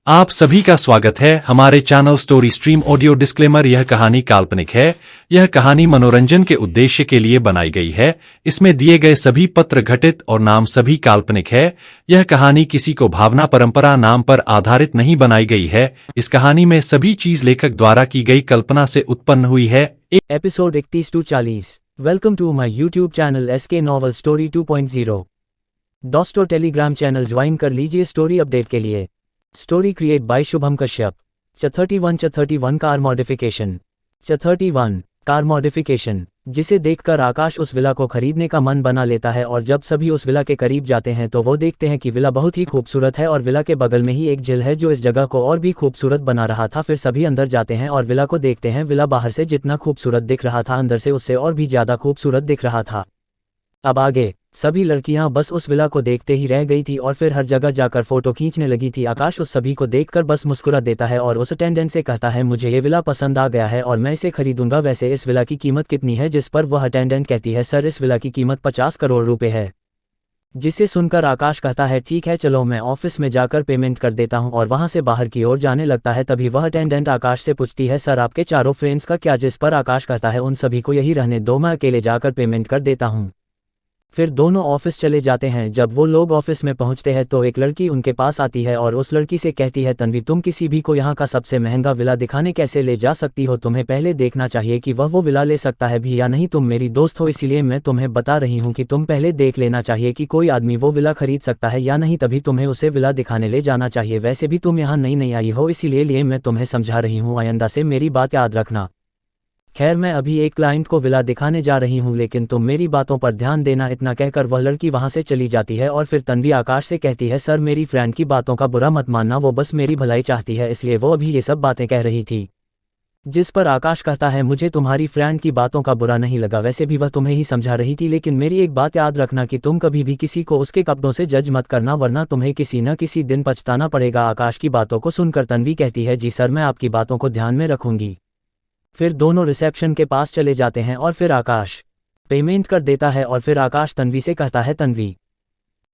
आप सभी का स्वागत है हमारे channel story stream audio. Disclaimer, यह कहानी काल्पनिक है। यह कहानी मनोरंजन के उद्देश्य के लिए बनाई गई है। इसमें दिए गए सभी पत्र घटित और नाम सभी काल्पनिक है। यह कहानी किसी को भावना परंपरा नाम पर आधारित नहीं बनाई गई है। इस कहानी में सभी चीज लेखक द्वारा की गई कल्पना से उत्पन्न हुई है। Episode 31-40। Welcome to my YouTube channel SK novel story 2.0। दोस्तों, टेलीग्राम चैनल ज्वाइन कर लीजिए स्टोरी अपडेट के लिए। Story create bye Shubham Kashyap. 31 car modification. 31 car modification, जिसे देखकर आकाश उस विला को खरीदने का मन बना लेता है। और जब सभी उस विला के करीब जाते हैं तो वो देखते हैं कि विला बहुत ही खूबसूरत है और विला के बगल में ही एक झील है जो इस जगह को और भी खूबसूरत बना रहा था। फिर सभी अंदर जाते हैं और विला को देखते हैं। विला बाहर से जितना खूबसूरत दिख रहा था, अंदर से उससे और भी ज्यादा खूबसूरत दिख रहा था। अब आगे सभी लड़कियां बस उस विला को देखते ही रह गई थी और फिर हर जगह जाकर फोटो खींचने लगी थी। आकाश उस सभी को देखकर बस मुस्कुरा देता है और उस अटेंडेंट से कहता है, मुझे ये विला पसंद आ गया है और मैं इसे खरीदूंगा। वैसे इस विला की कीमत कितनी है? जिस पर वह अटेंडेंट कहती है, सर इस विला की कीमत 50 करोड़ रुपए है। जिसे सुनकर आकाश कहता है, ठीक है चलो मैं ऑफिस में जाकर पेमेंट कर देता हूं। और वहां से बाहर की ओर जाने लगता है। तभी वह अटेंडेंट आकाश से पूछती है, सर आपके चारों फ्रेंड्स का क्या? जिस पर आकाश कहता है, उन सभी को यही रहने दो, मैं अकेले जाकर पेमेंट कर देता हूं। फिर दोनों ऑफिस चले जाते हैं। जब वो लोग ऑफिस में पहुंचते हैं तो एक लड़की उनके पास आती है और उस लड़की से कहती है, तन्वी तुम किसी भी को यहाँ का सबसे महंगा विला दिखाने कैसे ले जा सकती हो? तुम्हें पहले देखना चाहिए कि वह वो विला ले सकता है भी या नहीं। तुम मेरी दोस्त हो इसीलिए मैं तुम्हें बता रही हूँ कि तुम पहले देख लेना चाहिए कि कोई आदमी वो विला खरीद सकता है या नहीं, तभी तुम्हें उसे विला दिखाने ले जाना चाहिए। वैसे भी तुम यहाँ नई आई हो इसीलिए मैं तुम्हें समझा रही हूँ, आइंदा से मेरी बात याद रखना। खैर मैं अभी एक क्लाइंट को विला दिखाने जा रही हूँ, लेकिन तुम मेरी बातों पर ध्यान देना। इतना कहकर वह लड़की वहां से चली जाती है। और फिर तन्वी आकाश से कहती है, सर मेरी फ्रेंड की बातों का बुरा मत मानना, वो बस मेरी भलाई चाहती है इसलिए वो अभी ये सब बातें कह रही थी। जिस पर आकाश कहता है, मुझे तुम्हारी फ्रेंड की बातों का बुरा नहीं लगा, वैसे भी वह तुम्हें ही समझा रही थी, लेकिन मेरी एक बात याद रखना कि तुम कभी भी किसी को उसके कपड़ों से जज मत करना, वरना तुम्हें किसी न किसी दिन पछताना पड़ेगा। आकाश की बातों को सुनकर तन्वी कहती है, जी सर मैं आपकी बातों को ध्यान में रखूंगी। फिर दोनों रिसेप्शन के पास चले जाते हैं और फिर आकाश पेमेंट कर देता है। और फिर आकाश तन्वी से कहता है, तन्वी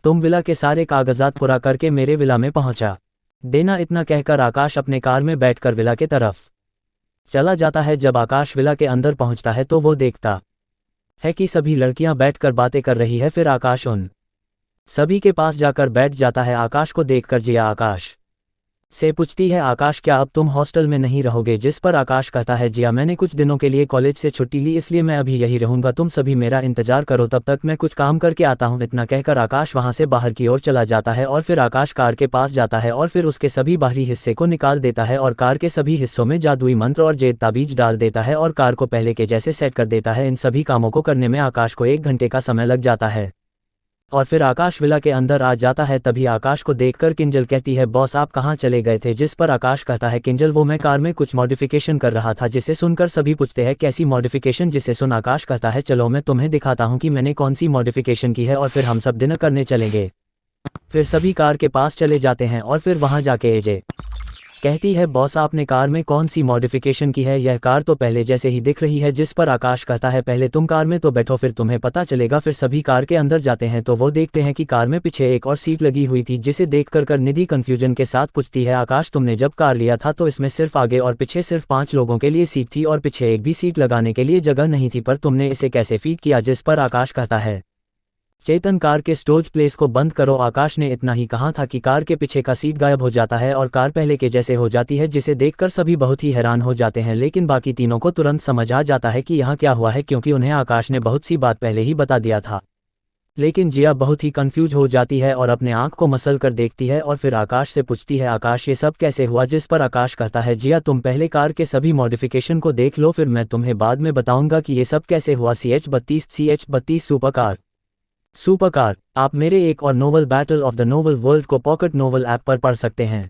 तुम विला के सारे कागजात पूरा करके मेरे विला में पहुंचा देना। इतना कहकर आकाश अपने कार में बैठकर विला के तरफ चला जाता है। जब आकाश विला के अंदर पहुंचता है तो वो देखता है कि सभी लड़कियां बैठकर बातें कर रही है। फिर आकाश उन सभी के पास जाकर बैठ जाता है। आकाश को देखकर जिया आकाश से पूछती है, आकाश क्या अब तुम हॉस्टल में नहीं रहोगे? जिस पर आकाश कहता है, जिया मैंने कुछ दिनों के लिए कॉलेज से छुट्टी ली इसलिए मैं अभी यही रहूंगा, तुम सभी मेरा इंतजार करो, तब तक मैं कुछ काम करके आता हूं। इतना कहकर आकाश वहां से बाहर की ओर चला जाता है। और फिर आकाश कार के पास जाता है और फिर उसके सभी बाहरी हिस्से को निकाल देता है और कार के सभी हिस्सों में जादुई मंत्र और जैद ताबीज डाल देता है और कार को पहले के जैसे सेट कर देता है। इन सभी कामों को करने में आकाश को 1 घंटे का समय लग जाता है। और फिर आकाश विला के अंदर आ जाता है। तभी आकाश को देखकर किंजल कहती है, बॉस आप कहाँ चले गए थे? जिस पर आकाश कहता है, किंजल वो मैं कार में कुछ मॉडिफिकेशन कर रहा था। जिसे सुनकर सभी पूछते हैं, कैसी मॉडिफिकेशन? जिसे सुन आकाश कहता है, चलो मैं तुम्हें दिखाता हूँ कि मैंने कौन सी मॉडिफिकेशन की है और फिर हम सब डिनर करने चलेंगे। फिर सभी कार के पास चले जाते हैं और फिर वहां जाके एजे कहती है, बॉस आपने कार में कौन सी मॉडिफिकेशन की है? यह कार तो पहले जैसे ही दिख रही है। जिस पर आकाश कहता है, पहले तुम कार में तो बैठो फिर तुम्हें पता चलेगा। फिर सभी कार के अंदर जाते हैं तो वो देखते हैं कि कार में पीछे एक और सीट लगी हुई थी। जिसे देखकर निधि कंफ्यूजन के साथ पूछती है, आकाश तुमने जब कार लिया था तो इसमें सिर्फ आगे और पीछे सिर्फ 5 लोगों के लिए सीट थी और पीछे एक भी सीट लगाने के लिए जगह नहीं थी, पर तुमने इसे कैसे फिट किया? जिस पर आकाश कहता है, चेतन कार के स्टोरेज प्लेस को बंद करो। आकाश ने इतना ही कहा था कि कार के पीछे का सीट गायब हो जाता है और कार पहले के जैसे हो जाती है, जिसे देखकर सभी बहुत ही हैरान हो जाते हैं। लेकिन बाकी तीनों को तुरंत समझ आ जाता है कि यहाँ क्या हुआ है, क्योंकि उन्हें आकाश ने बहुत सी बात पहले ही बता दिया था। लेकिन जिया बहुत ही कंफ्यूज हो जाती है और अपने आंख को मसल कर देखती है और फिर आकाश से पूछती है, आकाश ये सब कैसे हुआ? जिस पर आकाश कहता है, जिया तुम पहले कार के सभी मॉडिफिकेशन को देख लो, फिर मैं तुम्हें बाद में बताऊंगा कि ये सब कैसे हुआ। CH-32 सुपर कार आप मेरे एक और novel battle of the novel world को पॉकेट नोवेल ऐप पर पढ़ सकते हैं।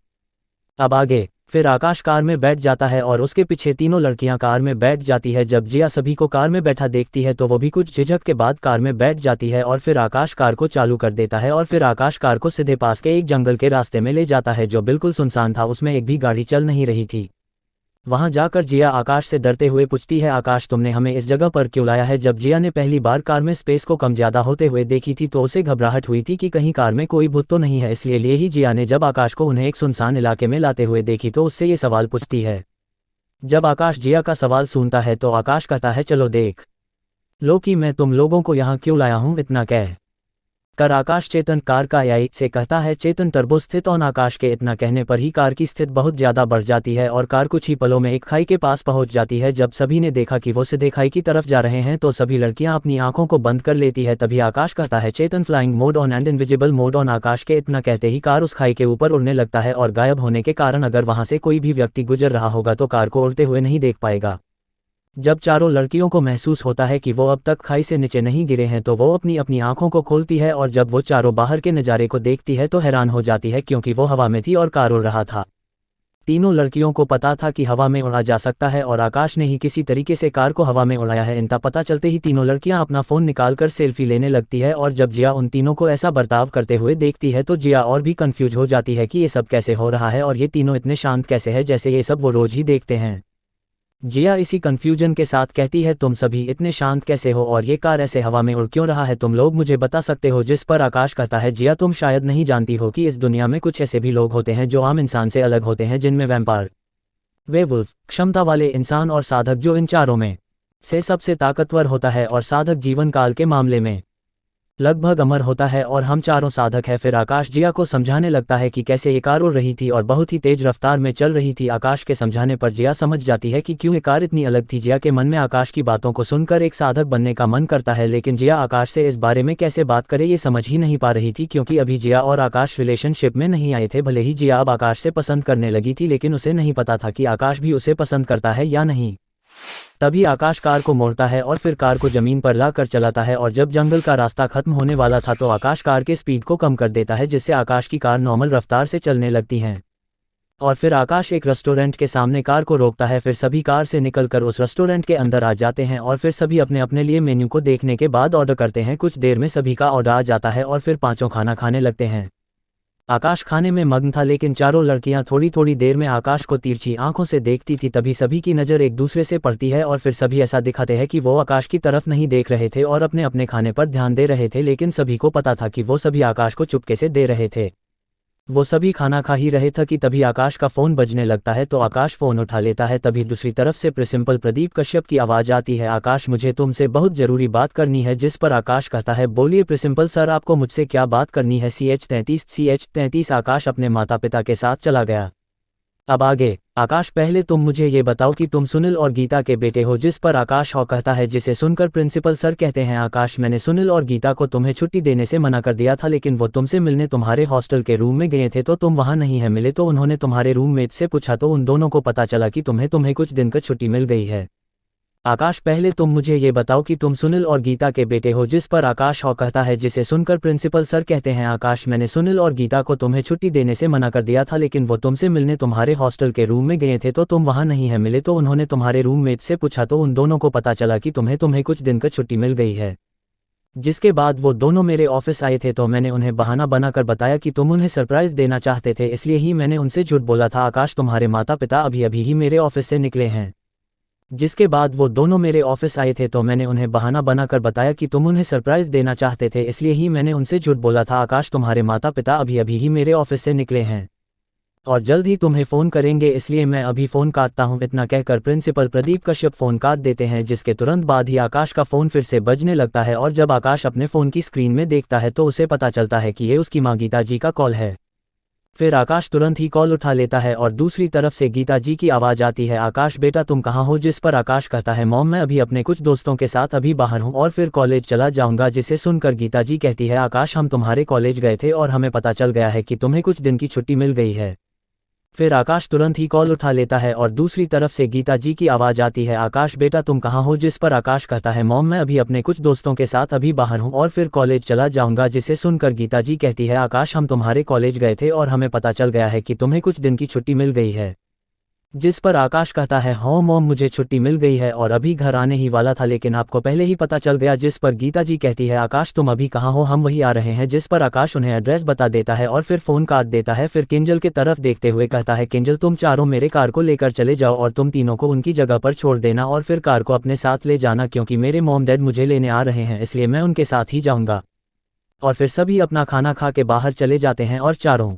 अब आगे फिर आकाश कार में बैठ जाता है और उसके पीछे तीनों लड़कियां कार में बैठ जाती है। जब जिया सभी को कार में बैठा देखती है तो वो भी कुछ झिझक के बाद कार में बैठ जाती है। और फिर आकाश कार को चालू कर देता है और फिर आकाश कार को सीधे पास के एक जंगल के रास्ते में ले जाता है जो बिल्कुल सुनसान था, उसमें एक भी गाड़ी चल नहीं रही थी। वहां जाकर जिया आकाश से डरते हुए पूछती है, आकाश तुमने हमें इस जगह पर क्यों लाया है। जब जिया ने पहली बार कार में स्पेस को कम ज्यादा होते हुए देखी थी तो उसे घबराहट हुई थी कि कहीं कार में कोई भूत तो नहीं है, इसलिए ही जिया ने जब आकाश को उन्हें एक सुनसान इलाके में लाते हुए देखी तो उससे ये सवाल पूछती है। जब आकाश जिया का सवाल सुनता है तो आकाश कहता है, चलो देख लो कि मैं तुम लोगों को यहाँ क्यों लाया हूँ। इतना कह कर आकाश चेतन कार का आई से कहता है, चेतन टर्बो स्थित और आकाश के इतना कहने पर ही कार की स्थिति बहुत ज्यादा बढ़ जाती है और कार कुछ ही पलों में एक खाई के पास पहुंच जाती है। जब सभी ने देखा कि वो सीधे खाई की तरफ जा रहे हैं तो सभी लड़कियां अपनी आंखों को बंद कर लेती है। तभी आकाश कहता है, Chetan flying mode on and invisible mode on. Akash के इतना कहते ही कार उस खाई के ऊपर उड़ने लगता है और गायब होने के कारण अगर वहां से कोई भी व्यक्ति गुजर रहा होगा तो कार को उड़ते हुए नहीं देख पाएगा। जब चारों लड़कियों को महसूस होता है कि वो अब तक खाई से नीचे नहीं गिरे हैं तो वो अपनी अपनी आंखों को खोलती है और जब वो चारों बाहर के नज़ारे को देखती है तो हैरान हो जाती है क्योंकि वो हवा में थी और कार उड़ रहा था। तीनों लड़कियों को पता था कि हवा में उड़ा जा सकता है और आकाश ने ही किसी तरीके से कार को हवा में उड़ाया है। इनका पता चलते ही तीनों लड़कियां अपना फ़ोन निकालकर सेल्फी लेने लगती है और जब जिया उन तीनों को ऐसा बर्ताव करते हुए देखती है तो जिया और भी कंफ्यूज हो जाती है कि ये सब कैसे हो रहा है और ये तीनों इतने शांत कैसे है जैसे ये सब वो रोज ही देखते हैं। जिया इसी कंफ्यूजन के साथ कहती है, तुम सभी इतने शांत कैसे हो और ये कार ऐसे हवा में उड़ क्यों रहा है, तुम लोग मुझे बता सकते हो। जिस पर आकाश कहता है, जिया तुम शायद नहीं जानती हो कि इस दुनिया में कुछ ऐसे भी लोग होते हैं जो आम इंसान से अलग होते हैं, जिनमें वैम्पायर, वेवुल्फ, क्षमता वाले इंसान और साधक जो इन चारों में से सबसे ताकतवर होता है और साधक जीवन काल के मामले में लगभग अमर होता है और हम चारों साधक है। फिर आकाश जिया को समझाने लगता है कि कैसे ये कार उड़ रही थी और बहुत ही तेज रफ्तार में चल रही थी। आकाश के समझाने पर जिया समझ जाती है कि क्यों ये कार इतनी अलग थी। जिया के मन में आकाश की बातों को सुनकर एक साधक बनने का मन करता है, लेकिन जिया आकाश से इस बारे में कैसे बात करे ये समझ ही नहीं पा रही थी क्योंकि अभी जिया और आकाश रिलेशनशिप में नहीं आए थे। भले ही जिया अब आकाश से पसंद करने लगी थी लेकिन उसे नहीं पता था कि आकाश भी उसे पसंद करता है या नहीं। तभी आकाश कार को मोड़ता है और फिर कार को जमीन पर ला कर चलाता है और जब जंगल का रास्ता खत्म होने वाला था तो आकाश कार के स्पीड को कम कर देता है जिससे आकाश की कार नॉर्मल रफ्तार से चलने लगती है। और फिर आकाश एक रेस्टोरेंट के सामने कार को रोकता है। फिर सभी कार से निकलकर उस रेस्टोरेंट के अंदर आ जाते हैं और फिर सभी अपने अपने लिए मेन्यू को देखने के बाद ऑर्डर करते हैं। कुछ देर में सभी का ऑर्डर आ जाता है और फिर पांचों खाना खाने लगते हैं। आकाश खाने में मग्न था लेकिन चारों लड़कियां थोड़ी थोड़ी देर में आकाश को तिरछी आंखों से देखती थी। तभी सभी की नज़र एक दूसरे से पड़ती है और फिर सभी ऐसा दिखाते हैं कि वो आकाश की तरफ नहीं देख रहे थे और अपने अपने खाने पर ध्यान दे रहे थे, लेकिन सभी को पता था कि वो सभी आकाश को चुपके से दे रहे थे। वो सभी खाना खा ही रहे थे कि तभी आकाश का फ़ोन बजने लगता है तो आकाश फ़ोन उठा लेता है। तभी दूसरी तरफ से प्रिंसिपल प्रदीप कश्यप की आवाज़ आती है, आकाश मुझे तुमसे बहुत ज़रूरी बात करनी है। जिस पर आकाश कहता है, बोलिए प्रिंसिपल सर, आपको मुझसे क्या बात करनी है। CH-33 आकाश अपने माता पिता के साथ चला गया। अब आगे आकाश, पहले तुम मुझे ये बताओ कि तुम सुनील और गीता के बेटे हो। जिस पर आकाश हाँ कहता है, जिसे सुनकर प्रिंसिपल सर कहते हैं, आकाश मैंने सुनील और गीता को तुम्हें छुट्टी देने से मना कर दिया था लेकिन वो तुमसे मिलने तुम्हारे हॉस्टल के रूम में गए थे तो तुम वहाँ नहीं है मिले, तो उन्होंने तुम्हारे रूममेट से पूछा तो उन दोनों को पता चला कि तुम्हें कुछ दिन का छुट्टी मिल गई है। आकाश, पहले तुम मुझे ये बताओ कि तुम सुनील और गीता के बेटे हो। जिस पर आकाश हाँ कहता है, जिसे सुनकर प्रिंसिपल सर कहते हैं, आकाश मैंने सुनील और गीता को तुम्हें छुट्टी देने से मना कर दिया था लेकिन वो तुमसे मिलने तुम्हारे हॉस्टल के रूम में गए थे तो तुम वहाँ नहीं है मिले, तो उन्होंने तुम्हारे रूममेट से पूछा तो उन दोनों को पता चला कि तुम्हें कुछ दिन का छुट्टी मिल गई है। जिसके बाद वो दोनों मेरे ऑफिस आए थे तो मैंने उन्हें बहाना बनाकर बताया कि तुम उन्हें सरप्राइज़ देना चाहते थे, इसलिए ही मैंने उनसे झूठ बोला था। आकाश, तुम्हारे माता पिता अभी अभी ही मेरे ऑफिस से निकले हैं। जिसके बाद वो दोनों मेरे ऑफिस आए थे तो मैंने उन्हें बहाना बनाकर बताया कि तुम उन्हें सरप्राइज़ देना चाहते थे, इसलिए ही मैंने उनसे झूठ बोला था। आकाश, तुम्हारे माता पिता अभी अभी ही मेरे ऑफिस से निकले हैं और जल्द ही तुम्हें फ़ोन करेंगे, इसलिए मैं अभी फ़ोन काटता हूँ। इतना कहकर प्रिंसिपल प्रदीप कश्यप फ़ोन काट देते हैं, जिसके तुरंत बाद ही आकाश का फ़ोन फिर से बजने लगता है और जब आकाश अपने फ़ोन की स्क्रीन में देखता है तो उसे पता चलता है कि ये उसकी माँ गीता जी का कॉल है। फिर आकाश तुरंत ही कॉल उठा लेता है और दूसरी तरफ से गीता जी की आवाज़ आती है, आकाश बेटा तुम कहाँ हो। जिस पर आकाश कहता है, मॉम मैं अभी अपने कुछ दोस्तों के साथ अभी बाहर हूँ और फिर कॉलेज चला जाऊँगा। जिसे सुनकर गीता जी कहती है, आकाश हम तुम्हारे कॉलेज गए थे और हमें पता चल गया है कि तुम्हें कुछ दिन की छुट्टी मिल गई है। फिर आकाश तुरंत ही कॉल उठा लेता है और दूसरी तरफ से गीता जी की आवाज़ आती है, आकाश बेटा तुम कहाँ हो। जिस पर आकाश कहता है, मॉम मैं अभी अपने कुछ दोस्तों के साथ अभी बाहर हूँ और फिर कॉलेज चला जाऊँगा। जिसे सुनकर गीता जी कहती है, आकाश हम तुम्हारे कॉलेज गए थे और हमें पता चल गया है कि तुम्हें कुछ दिन की छुट्टी मिल गई है। जिस पर आकाश कहता है हाँ मॉम मुझे छुट्टी मिल गई है और अभी घर आने ही वाला था लेकिन आपको पहले ही पता चल गया। जिस पर गीता जी कहती है आकाश तुम अभी कहाँ हो, हम वही आ रहे हैं। जिस पर आकाश उन्हें एड्रेस बता देता है और फिर फ़ोन काट देता है। फिर किंजल की तरफ देखते हुए कहता है किंजल तुम चारों मेरे कार को लेकर चले जाओ और तुम तीनों को उनकी जगह पर छोड़ देना और फिर कार को अपने साथ ले जाना क्योंकि मेरे मॉम डैड मुझे लेने आ रहे हैं इसलिए मैं उनके साथ ही जाऊँगा। और फिर सभी अपना खाना खा के बाहर चले जाते हैं और चारों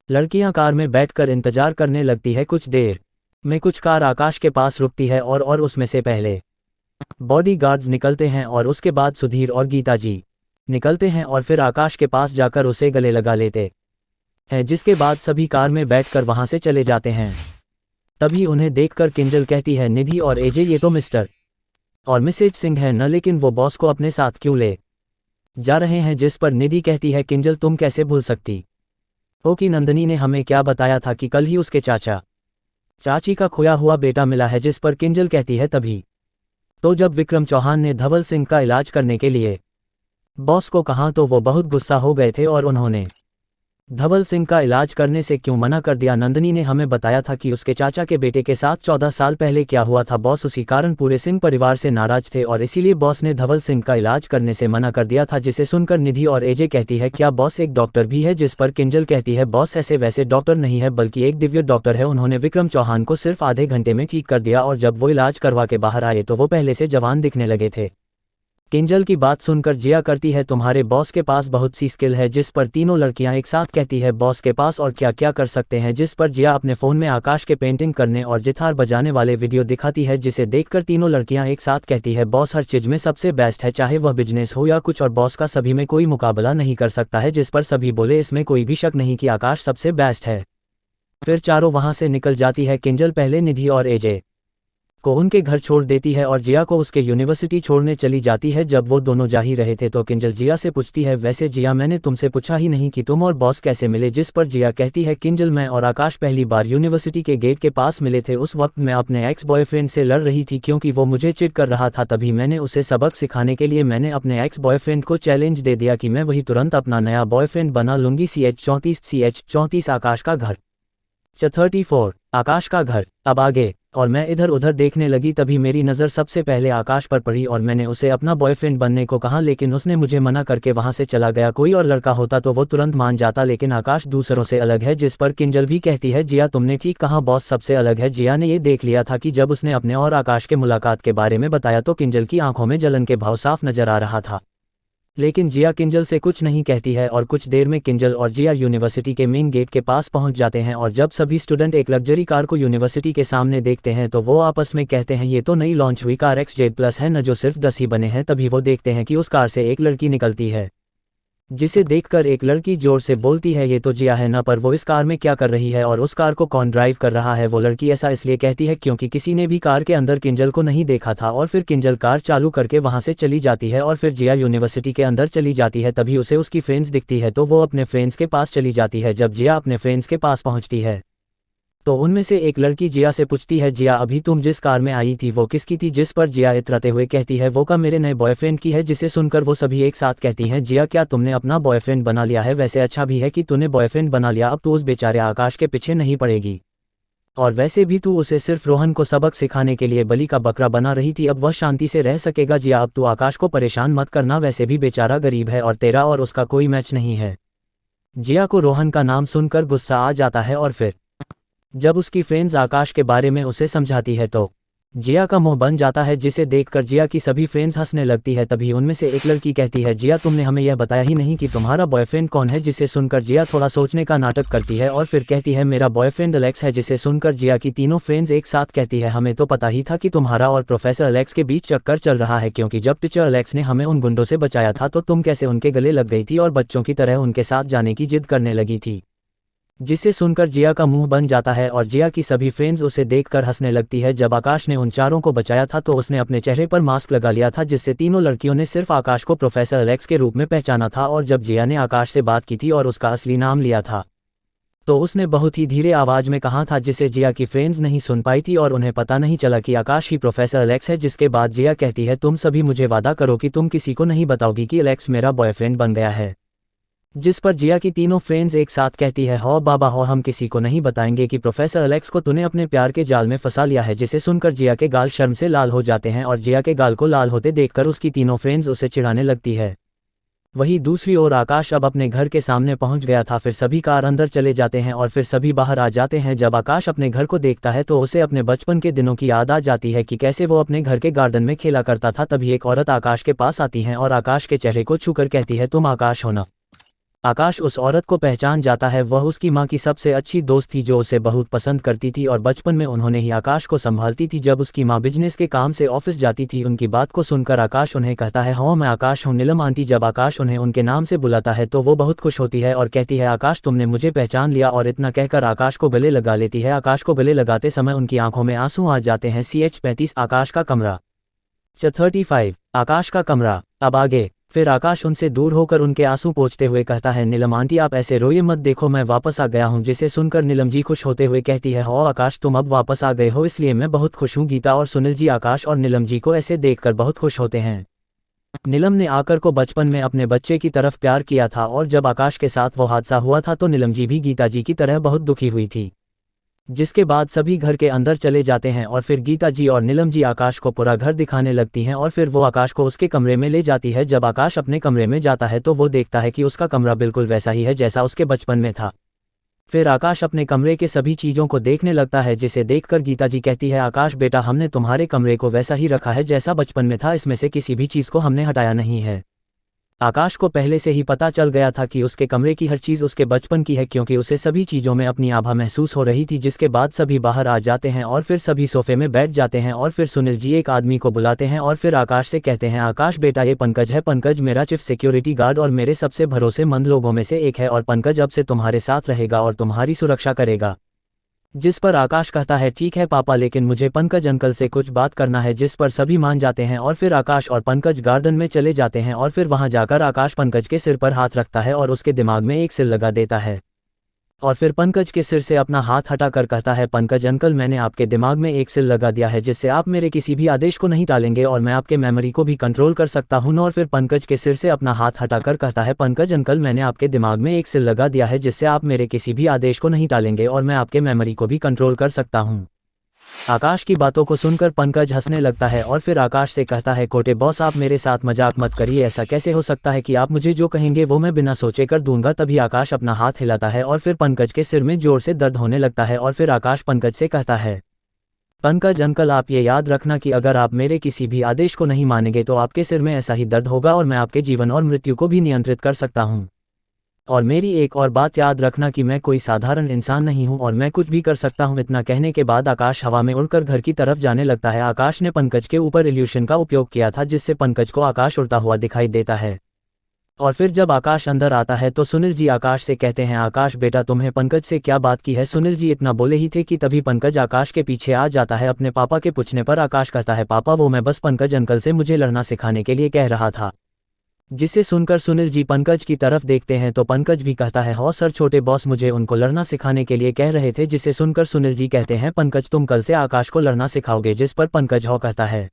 लड़कियां कार में बैठकर इंतजार करने लगती है। कुछ देर में कुछ कार आकाश के पास रुकती है और उसमें से पहले बॉडीगार्ड्स निकलते हैं और उसके बाद सुधीर और गीता जी निकलते हैं और फिर आकाश के पास जाकर उसे गले लगा लेते हैं। जिसके बाद सभी कार में बैठकर वहां से चले जाते हैं। तभी उन्हें देखकर किंजल कहती है निधि और एजे ये तो मिस्टर और मिसेज सिंह है न, लेकिन वो बॉस को अपने साथ क्यों ले जा रहे हैं। जिस पर निधि कहती है किंजल तुम कैसे भूल सकती हो कि नंदिनी ने हमें क्या बताया था कि कल ही उसके चाचा चाची का खोया हुआ बेटा मिला है। जिस पर किंजल कहती है तभी तो जब विक्रम चौहान ने धवल सिंह का इलाज करने के लिए बॉस को कहा तो वो बहुत गुस्सा हो गए थे और उन्होंने धवल सिंह का इलाज करने से क्यों मना कर दिया। नंदिनी ने हमें बताया था कि उसके चाचा के बेटे के साथ 14 साल पहले क्या हुआ था। बॉस उसी कारण पूरे सिंह परिवार से नाराज थे और इसीलिए बॉस ने धवल सिंह का इलाज करने से मना कर दिया था। जिसे सुनकर निधि और एजे कहती है क्या बॉस एक डॉक्टर भी है। जिस पर किंजल कहती है बॉस ऐसे वैसे डॉक्टर नहीं है बल्कि एक दिव्य डॉक्टर है। उन्होंने विक्रम चौहान को सिर्फ आधे घंटे में ठीक कर दिया और जब वो इलाज करवा के बाहर आए तो वो पहले से जवान दिखने लगे थे। किंजल की बात सुनकर जिया करती है तुम्हारे बॉस के पास बहुत सी स्किल है। जिस पर तीनों लड़कियां एक साथ कहती है बॉस के पास और क्या क्या कर सकते हैं। जिस पर जिया अपने फ़ोन में आकाश के पेंटिंग करने और जितार बजाने वाले वीडियो दिखाती है जिसे देखकर तीनों लड़कियां एक साथ कहती है बॉस हर चीज़ में सबसे बेस्ट है चाहे वह बिजनेस हो या कुछ और बॉस का सभी में कोई मुकाबला नहीं कर सकता है। जिस पर सभी बोले इसमें कोई भी शक नहीं कि आकाश सबसे बेस्ट है। फिर चारों वहां से निकल जाती है। किंजल पहले निधि और एजे को उनके घर छोड़ देती है और जिया को उसके यूनिवर्सिटी छोड़ने चली जाती है। जब वो दोनों जा ही रहे थे तो किंजल जिया से पूछती है वैसे जिया मैंने तुमसे पूछा ही नहीं कि तुम और बॉस कैसे मिले। जिस पर जिया कहती है किंजल मैं और आकाश पहली बार यूनिवर्सिटी के गेट के पास मिले थे। उस वक्त मैं अपने एक्स बॉयफ्रेंड से लड़ रही थी क्योंकि वो मुझे चिट कर रहा था। तभी मैंने उसे सबक सिखाने के लिए मैंने अपने एक्स बॉयफ्रेंड को चैलेंज दे दिया कि मैं वही तुरंत अपना नया बॉयफ्रेंड बना लूंगी। CH34 आकाश का घर 34 आकाश का घर। अब आगे और मैं इधर उधर देखने लगी तभी मेरी नज़र सबसे पहले आकाश पर पड़ी और मैंने उसे अपना बॉयफ्रेंड बनने को कहा लेकिन उसने मुझे मना करके वहां से चला गया। कोई और लड़का होता तो वो तुरंत मान जाता लेकिन आकाश दूसरों से अलग है। जिस पर किंजल भी कहती है जिया तुमने ठीक कहा बॉस सबसे अलग है। जिया ने ये देख लिया था कि जब उसने अपने और आकाश के मुलाकात के बारे में बताया तो किंजल की आंखों में जलन के भाव साफ नजर आ रहा था। लेकिन जिया किंजल से कुछ नहीं कहती है और कुछ देर में किंजल और जिया यूनिवर्सिटी के मेन गेट के पास पहुंच जाते हैं और जब सभी स्टूडेंट एक लग्जरी कार को यूनिवर्सिटी के सामने देखते हैं तो वो आपस में कहते हैं ये तो नई लॉन्च हुई कार XZ+ है न जो सिर्फ 10 ही बने हैं। तभी वो देखते हैं कि उस कार से एक लड़की निकलती है जिसे देखकर एक लड़की जोर से बोलती है ये तो जिया है ना, पर वो इस कार में क्या कर रही है और उस कार को कौन ड्राइव कर रहा है। वो लड़की ऐसा इसलिए कहती है क्योंकि किसी ने भी कार के अंदर किंजल को नहीं देखा था और फिर किंजल कार चालू करके वहां से चली जाती है और फिर जिया यूनिवर्सिटी के अंदर चली जाती है। तभी उसे उसकी फ्रेंड्स दिखती है तो वो अपने फ्रेंड्स के पास चली जाती है। जब जिया अपने फ्रेंड्स के पास पहुंचती है तो उनमें से एक लड़की जिया से पूछती है जिया अभी तुम जिस कार में आई थी वो किसकी थी। जिस पर जिया इतराते हुए कहती है वो कार मेरे नए बॉयफ्रेंड की है। जिसे सुनकर वो सभी एक साथ कहती हैं जिया क्या तुमने अपना बॉयफ्रेंड बना लिया है। वैसे अच्छा भी है कि तूने बॉयफ्रेंड बना लिया, अब तू उस बेचारे आकाश के पीछे नहीं पड़ेगी और वैसे भी तू उसे सिर्फ रोहन को सबक सिखाने के लिए बलि का बकरा बना रही थी, अब वह शांति से रह सकेगा। जिया अब तू आकाश को परेशान मत करना, वैसे भी बेचारा गरीब है और तेरा और उसका कोई मैच नहीं है। जिया को रोहन का नाम सुनकर गुस्सा आ जाता है और फिर जब उसकी फ्रेंड्स आकाश के बारे में उसे समझाती है तो जिया का मुंह बन जाता है, जिसे देखकर जिया की सभी फ्रेंड्स हंसने लगती है। तभी उनमें से एक लड़की कहती है जिया तुमने हमें यह बताया ही नहीं कि तुम्हारा बॉयफ्रेंड कौन है। जिसे सुनकर जिया थोड़ा सोचने का नाटक करती है और फिर कहती है मेरा बॉयफ्रेंड अलेक्स है। जिसे सुनकर जिया की तीनों फ्रेंड्स एक साथ कहती है हमें तो पता ही था कि तुम्हारा और प्रोफेसर अलेक्स के बीच चक्कर चल रहा है, क्योंकि जब टीचर अलेक्स ने हमें उन गुंडों से बचाया था तो तुम कैसे उनके गले लग गई थी और बच्चों की तरह उनके साथ जाने की जिद करने लगी थी। जिसे सुनकर जिया का मुंह बन जाता है और जिया की सभी फ्रेंड्स उसे देखकर हंसने लगती है। जब आकाश ने उन चारों को बचाया था तो उसने अपने चेहरे पर मास्क लगा लिया था, जिससे तीनों लड़कियों ने सिर्फ आकाश को प्रोफेसर अलेक्स के रूप में पहचाना था। और जब जिया ने आकाश से बात की थी और उसका असली नाम लिया था तो उसने बहुत ही धीरे आवाज में कहा था, जिसे जिया की फ्रेंड्स नहीं सुन पाई थी और उन्हें पता नहीं चला कि आकाश ही प्रोफेसर अलेक्स है। जिसके बाद जिया कहती है तुम सभी मुझे वादा करो कि तुम किसी को नहीं बताओगी कि अलेक्स मेरा बॉयफ्रेंड बन गया है। जिस पर जिया की तीनों फ्रेंड्स एक साथ कहती है, हो बाबा हो, हम किसी को नहीं बताएंगे कि प्रोफेसर अलेक्स को तूने अपने प्यार के जाल में फंसा लिया है। जिसे सुनकर जिया के गाल शर्म से लाल हो जाते हैं और जिया के गाल को लाल होते देखकर उसकी तीनों फ्रेंड्स उसे चिढ़ाने लगती है। वहीं दूसरी ओर आकाश अब अपने घर के सामने पहुंच गया था। फिर सभी कार अंदर चले जाते हैं और फिर सभी बाहर आ जाते हैं। जब आकाश अपने घर को देखता है तो उसे अपने बचपन के दिनों की याद आ जाती है कि कैसे वो अपने घर के गार्डन में खेला करता था। तभी एक औरत आकाश के पास आती है और आकाश के चेहरे को छूकर कहती है, तुम आकाश हो ना। आकाश उस औरत को पहचान जाता है। वह उसकी माँ की सबसे अच्छी दोस्त थी जो उसे बहुत पसंद करती थी और बचपन में उन्होंने ही आकाश को संभालती थी। जब उसकी माँ बिजनेस के काम से ऑफिस जाती थी, उनकी बात को सुनकर आकाश उन्हें कहता है, हाँ मैं आकाश हूँ, नीलम आंटी। जब आकाश उन्हें उनके नाम से बुलाता है तो वो बहुत खुश होती है और कहती है, आकाश तुमने मुझे पहचान लिया। और इतना कहकर आकाश को गले लगा लेती है। आकाश को गले लगाते समय उनकी आंखों में आंसू आ जाते हैं। CH35 आकाश का कमरा। 35 आकाश का कमरा। अब आगे फिर आकाश उनसे दूर होकर उनके आंसू पोंछते हुए कहता है, नीलम आंटी आप ऐसे रोइए मत, देखो मैं वापस आ गया हूँ। जिसे सुनकर नीलम जी खुश होते हुए कहती है, हो आकाश तुम अब वापस आ गए हो, इसलिए मैं बहुत खुश हूँ। गीता और सुनील जी आकाश और नीलम जी को ऐसे देखकर बहुत खुश होते हैं। नीलम ने आकर को बचपन में अपने बच्चे की तरफ प्यार किया था और जब आकाश के साथ वो हादसा हुआ था तो नीलम जी भी गीता जी की तरह बहुत दुखी हुई थी। जिसके बाद सभी घर के अंदर चले जाते हैं और फिर गीता जी और नीलम जी आकाश को पूरा घर दिखाने लगती हैं और फिर वो आकाश को उसके कमरे में ले जाती है। जब आकाश अपने कमरे में जाता है तो वो देखता है कि उसका कमरा बिल्कुल वैसा ही है जैसा उसके बचपन में था। फिर आकाश अपने कमरे के सभी चीज़ों को देखने लगता है, जिसे देखकर गीता जी कहती है, आकाश बेटा हमने तुम्हारे कमरे को वैसा ही रखा है जैसा बचपन में था, इसमें से किसी भी चीज़ को हमने हटाया नहीं है। आकाश को पहले से ही पता चल गया था कि उसके कमरे की हर चीज़ उसके बचपन की है, क्योंकि उसे सभी चीज़ों में अपनी आभा महसूस हो रही थी। जिसके बाद सभी बाहर आ जाते हैं और फिर सभी सोफे में बैठ जाते हैं और फिर सुनील जी एक आदमी को बुलाते हैं और फिर आकाश से कहते हैं, आकाश बेटा ये पंकज है, पंकज मेरा चीफ सिक्योरिटी गार्ड और मेरे सबसे भरोसेमंद लोगों में से एक है और पंकज अब से तुम्हारे साथ रहेगा और तुम्हारी सुरक्षा करेगा। जिस पर आकाश कहता है, ठीक है पापा, लेकिन मुझे पंकज अंकल से कुछ बात करना है। जिस पर सभी मान जाते हैं और फिर आकाश और पंकज गार्डन में चले जाते हैं और फिर वहां जाकर आकाश पंकज के सिर पर हाथ रखता है और उसके दिमाग में एक सिल लगा देता है और फिर पंकज के सिर से अपना हाथ हटाकर कहता है, पंकज अंकल मैंने आपके दिमाग में एक सिल लगा दिया है जिससे आप मेरे किसी भी आदेश को नहीं टालेंगे और मैं आपके मेमोरी को भी कंट्रोल कर सकता हूं। और फिर पंकज के सिर से अपना हाथ हटाकर कहता है, पंकज अंकल मैंने आपके दिमाग में एक सिल लगा दिया है जिससे आप मेरे किसी भी आदेश को नहीं टालेंगे और मैं आपके मेमोरी को भी कंट्रोल कर सकता हूँ। आकाश की बातों को सुनकर पंकज हंसने लगता है और फिर आकाश से कहता है, कोटे बॉस आप मेरे साथ मजाक मत करिए, ऐसा कैसे हो सकता है कि आप मुझे जो कहेंगे वो मैं बिना सोचे कर दूंगा। तभी आकाश अपना हाथ हिलाता है और फिर पंकज के सिर में जोर से दर्द होने लगता है और फिर आकाश पंकज से कहता है, पंकज अंकल आप ये याद रखना कि अगर आप मेरे किसी भी आदेश को नहीं मानेंगे तो आपके सिर में ऐसा ही दर्द होगा और मैं आपके जीवन और मृत्यु को भी नियंत्रित कर सकता हूँ। और मेरी एक और बात याद रखना कि मैं कोई साधारण इंसान नहीं हूं और मैं कुछ भी कर सकता हूं। इतना कहने के बाद आकाश हवा में उड़कर घर की तरफ जाने लगता है। आकाश ने पंकज के ऊपर इल्यूशन का उपयोग किया था जिससे पंकज को आकाश उड़ता हुआ दिखाई देता है। और फिर जब आकाश अंदर आता है तो सुनील जी आकाश से कहते हैं, आकाश बेटा तुम्हें पंकज से क्या बात की है। सुनील जी इतना बोले ही थे कि तभी पंकज आकाश के पीछे आ जाता है। अपने पापा के पूछने पर आकाश कहता है, पापा वो मैं बस पंकज अंकल से मुझे लड़ना सिखाने के लिए कह रहा था। जिसे सुनकर सुनील जी पंकज की तरफ देखते हैं तो पंकज भी कहता है, हो सर छोटे बॉस मुझे उनको लड़ना सिखाने के लिए कह रहे थे। जिसे सुनकर सुनील जी कहते हैं, पंकज तुम कल से आकाश को लड़ना सिखाओगे। जिस पर पंकज हो कहता है।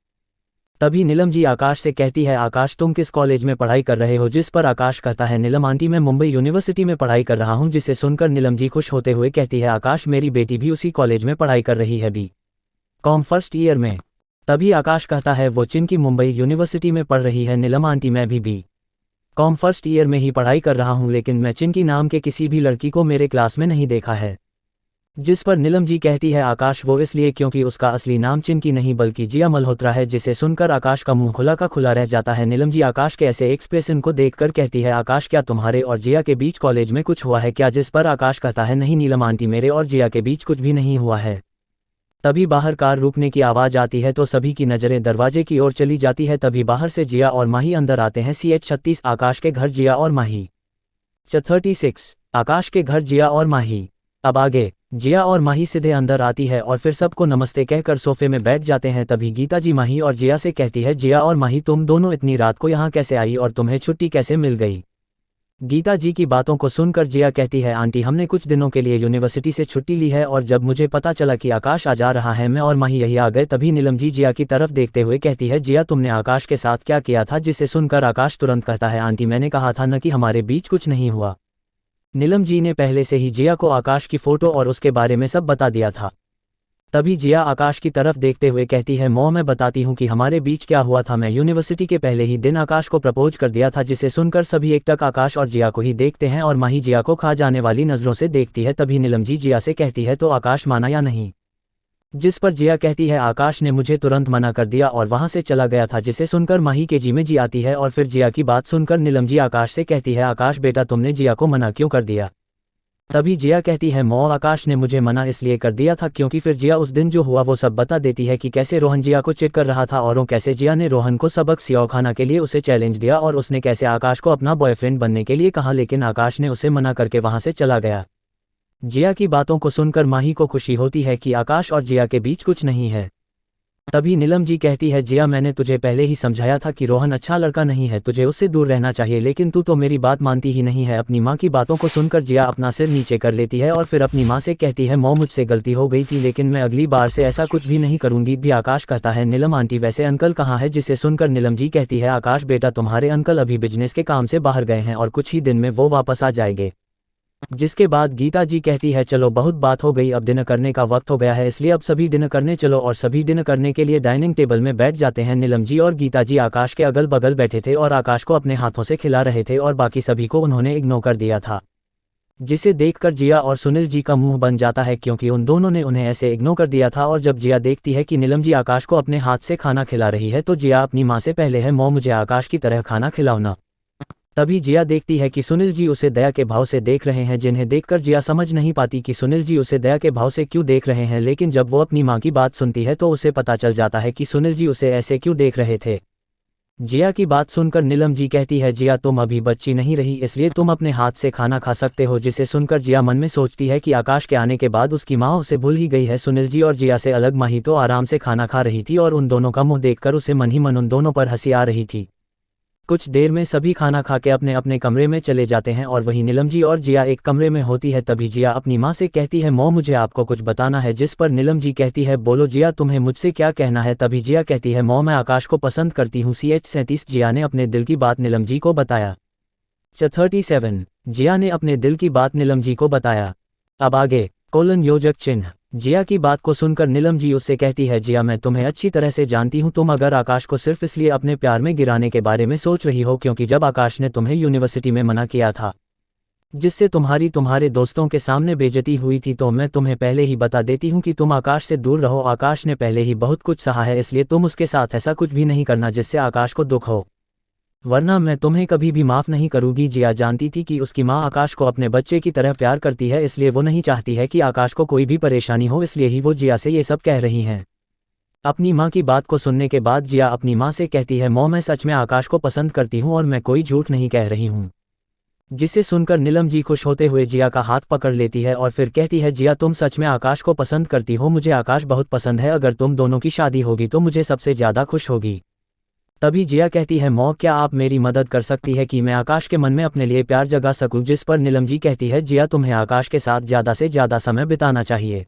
तभी नीलम जी आकाश से कहती है, आकाश तुम किस कॉलेज में पढ़ाई कर रहे हो। जिस पर आकाश कहता है, नीलम आंटी मैं मुंबई यूनिवर्सिटी में पढ़ाई कर रहा हूँ। जिसे सुनकर नीलम जी खुश होते हुए कहती है, आकाश मेरी बेटी भी उसी कॉलेज में पढ़ाई कर रही है, B.Com फर्स्ट ईयर में। तभी आकाश कहता है, वो चिनकी मुंबई यूनिवर्सिटी में पढ़ रही है। नीलम आंटी मैं भी B.Com फर्स्ट ईयर में ही पढ़ाई कर रहा हूँ, लेकिन मैं चिनकी नाम के किसी भी लड़की को मेरे क्लास में नहीं देखा है। जिस पर नीलम जी कहती है, आकाश वो इसलिए क्योंकि उसका असली नाम चिनकी नहीं बल्कि जिया मल्होत्रा है। जिसे सुनकर आकाश का मुंह खुला का खुला रह जाता है। नीलम जी आकाश के ऐसे एक्सप्रेशन को देखकर कहती है, आकाश क्या तुम्हारे और जिया के बीच कॉलेज में कुछ हुआ है क्या। जिस पर आकाश कहता है, नहीं नीलम आंटी मेरे और जिया के बीच कुछ भी नहीं हुआ है। तभी बाहर कार रुकने की आवाज़ आती है तो सभी की नज़रें दरवाजे की ओर चली जाती है। तभी बाहर से जिया और माही अंदर आते हैं। CH36 आकाश के घर जिया और माही। 36 आकाश के घर जिया और माही। अब आगे जिया और माही सीधे अंदर आती है और फिर सबको नमस्ते कहकर सोफे में बैठ जाते हैं। तभी गीता जी माही और जिया से कहती है, जिया और माही तुम दोनों इतनी रात को यहाँ कैसे आई और तुम्हें छुट्टी कैसे मिल गई। गीता जी की बातों को सुनकर जिया कहती है, आंटी हमने कुछ दिनों के लिए यूनिवर्सिटी से छुट्टी ली है और जब मुझे पता चला कि आकाश आ जा रहा है मैं और माही यही आ गए। तभी नीलम जी जिया की तरफ देखते हुए कहती है, जिया तुमने आकाश के साथ क्या किया था? जिसे सुनकर आकाश तुरंत कहता है, आंटी मैंने कहा था न कि हमारे बीच कुछ नहीं हुआ। नीलम जी ने पहले से ही जिया को आकाश की फोटो और उसके बारे में सब बता दिया था। तभी जिया आकाश की तरफ देखते हुए कहती है, मौ मैं बताती हूँ कि हमारे बीच क्या हुआ था। मैं यूनिवर्सिटी के पहले ही दिन आकाश को प्रपोज कर दिया था। जिसे सुनकर सभी एकटक आकाश और जिया को ही देखते हैं और माही जिया को खा जाने वाली नज़रों से देखती है। तभी नीलम जी जिया से कहती है, तो आकाश माना या नहीं? जिस पर जिया कहती है, आकाश ने मुझे तुरंत मना कर दिया और वहां से चला गया था। जिसे सुनकर माही के जी में जी आती है और फिर जिया की बात सुनकर नीलम जी आकाश से कहती है, आकाश बेटा तुमने जिया को मना क्यों कर दिया? तभी जिया कहती है, मौ आकाश ने मुझे मना इसलिए कर दिया था क्योंकि फिर जिया उस दिन जो हुआ वो सब बता देती है कि कैसे रोहन जिया को चिट कर रहा था और कैसे जिया ने रोहन को सबक सिखाने के लिए उसे चैलेंज दिया और उसने कैसे आकाश को अपना बॉयफ्रेंड बनने के लिए कहा, लेकिन आकाश ने उसे मना करके वहां से चला गया। जिया की बातों को सुनकर माही को खुशी होती है कि आकाश और जिया के बीच कुछ नहीं है। तभी नीलम जी कहती है, जिया मैंने तुझे पहले ही समझाया था कि रोहन अच्छा लड़का नहीं है, तुझे उससे दूर रहना चाहिए, लेकिन तू तो मेरी बात मानती ही नहीं है। अपनी माँ की बातों को सुनकर जिया अपना सिर नीचे कर लेती है और फिर अपनी माँ से कहती है, मौ मुझसे गलती हो गई थी लेकिन मैं अगली बार से ऐसा कुछ भी नहीं करूंगी। भी आकाश कहता है, नीलम आंटी वैसे अंकल कहाँ है? जिसे सुनकर नीलम जी कहती है, आकाश बेटा तुम्हारे अंकल अभी बिजनेस के काम से बाहर गए हैं और कुछ ही दिन में वो वापस आ जाएंगे। जिसके बाद गीता जी कहती है, चलो बहुत बात हो गई, अब डिनर करने का वक्त हो गया है, इसलिए अब सभी डिनर करने चलो। और सभी डिनर करने के लिए डाइनिंग टेबल में बैठ जाते हैं। नीलम जी और गीता जी आकाश के अगल बगल बैठे थे और आकाश को अपने हाथों से खिला रहे थे और बाकी सभी को उन्होंने इग्नोर कर दिया था। जिसे देखकर जिया और सुनील जी का मुंह बन जाता है क्योंकि उन दोनों ने उन्हें ऐसे इग्नोर कर दिया था। और जब जिया देखती है कि नीलम जी आकाश को अपने हाथ से खाना खिला रही है तो जिया अपनी माँ से पहले है, मौ मुझे आकाश की तरह खाना खिलाओ ना। तभी जिया देखती है कि सुनील जी उसे दया के भाव से देख रहे हैं, जिन्हें देखकर जिया समझ नहीं पाती कि सुनील जी उसे दया के भाव से क्यों देख रहे हैं। लेकिन जब वो अपनी माँ की बात सुनती है तो उसे पता चल जाता है कि सुनील जी उसे ऐसे क्यों देख रहे थे। जिया की बात सुनकर नीलम जी कहती है, जिया तुम अभी बच्ची नहीं रही इसलिए तुम अपने हाथ से खाना खा सकते हो। जिसे सुनकर जिया मन में सोचती है कि आकाश के आने के बाद उसकी माँ उसे भूल ही गई है। सुनील जी और जिया से अलग माही तो आराम से खाना खा रही थी और उन दोनों का मुंह देखकर उसे मन ही मन उन दोनों पर हंसी आ रही थी। कुछ देर में सभी खाना खा के अपने अपने कमरे में चले जाते हैं और वहीं नीलम जी और जिया एक कमरे में होती है। तभी जिया अपनी माँ से कहती है, मौ मुझे आपको कुछ बताना है। जिस पर नीलम जी कहती है, बोलो जिया तुम्हें मुझसे क्या कहना है? तभी जिया कहती है, मौ मैं आकाश को पसंद करती हूँ। CH37 जिया ने अपने दिल की बात नीलम जी को बताया। 37 जिया ने अपने दिल की बात नीलम जी को बताया। अब आगे कोलन योजक चिन्ह। जिया की बात को सुनकर नीलम जी उससे कहती है, जिया मैं तुम्हें अच्छी तरह से जानती हूँ, तुम अगर आकाश को सिर्फ इसलिए अपने प्यार में गिराने के बारे में सोच रही हो क्योंकि जब आकाश ने तुम्हें यूनिवर्सिटी में मना किया था जिससे तुम्हारे दोस्तों के सामने बेइज्जती हुई थी, तो मैं तुम्हें पहले ही बता देती हूँ कि तुम आकाश से दूर रहो। आकाश ने पहले ही बहुत कुछ सहा है, इसलिए तुम उसके साथ ऐसा कुछ भी नहीं करना जिससे आकाश को दुख हो, वरना मैं तुम्हें कभी भी माफ़ नहीं करूंगी। जिया जानती थी कि उसकी माँ आकाश को अपने बच्चे की तरह प्यार करती है, इसलिए वो नहीं चाहती है कि आकाश को कोई भी परेशानी हो, इसलिए ही वो जिया से ये सब कह रही हैं। अपनी माँ की बात को सुनने के बाद जिया अपनी माँ से कहती है, मौ मैं सच में आकाश को पसंद करती हूँ और मैं कोई झूठ नहीं कह रही हूँ। जिसे सुनकर नीलम जी खुश होते हुए जिया का हाथ पकड़ लेती है और फिर कहती है, जिया तुम सच में आकाश को पसंद करती हो? मुझे आकाश बहुत पसंद है, अगर तुम दोनों की शादी होगी तो मुझे सबसे ज़्यादा खुश होगी। तभी जिया कहती है, मौ क्या आप मेरी मदद कर सकती है कि मैं आकाश के मन में अपने लिए प्यार जगा सकूं? जिस पर नीलम जी कहती है, जिया तुम्हें आकाश के साथ ज़्यादा से ज़्यादा समय बिताना चाहिए